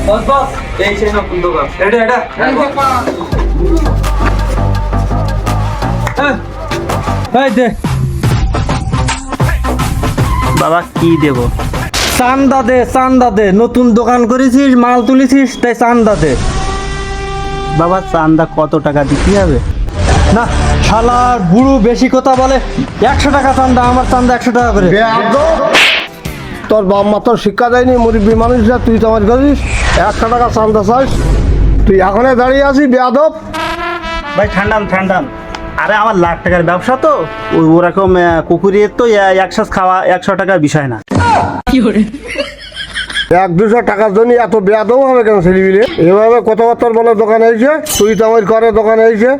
বস বস এই সেই নতুন দোকান এটা এটা এই দে বাবা কি দেব? চান্দা দে নতুন দোকান করেছিস মাল তুলেছিস তাই চান্দা দে। বাবা চান্দা কত টাকা দিতে হবে? না শালার বুড়ো বেশি কথা বলে, 100 টাকা চান্দা, আমার চান্দা 100 টাকা করে। তোর বাপ মা তোর শিক্ষা দেয়নি, মুরব্বী মানুষ যা তুই তো আমার করিস 100 টাকা চান্দা চাস? তুই এখনে দাঁড়িয়ে আছিস বেয়াদব। ভাই ঠান্ডান, আরে আমার লাখ টাকার ব্যবসা তো, ওরকম কুকুরের তো একসাথে খাওয়া 100 টাকার বিষয় না। 100-200 টাকার জন্য এত বেয়াদব হবে কেন ছেলেমিলে? এভাবে কথাবার্তার বলে দোকানে এসে তুই তো আমার করে দোকানে এসে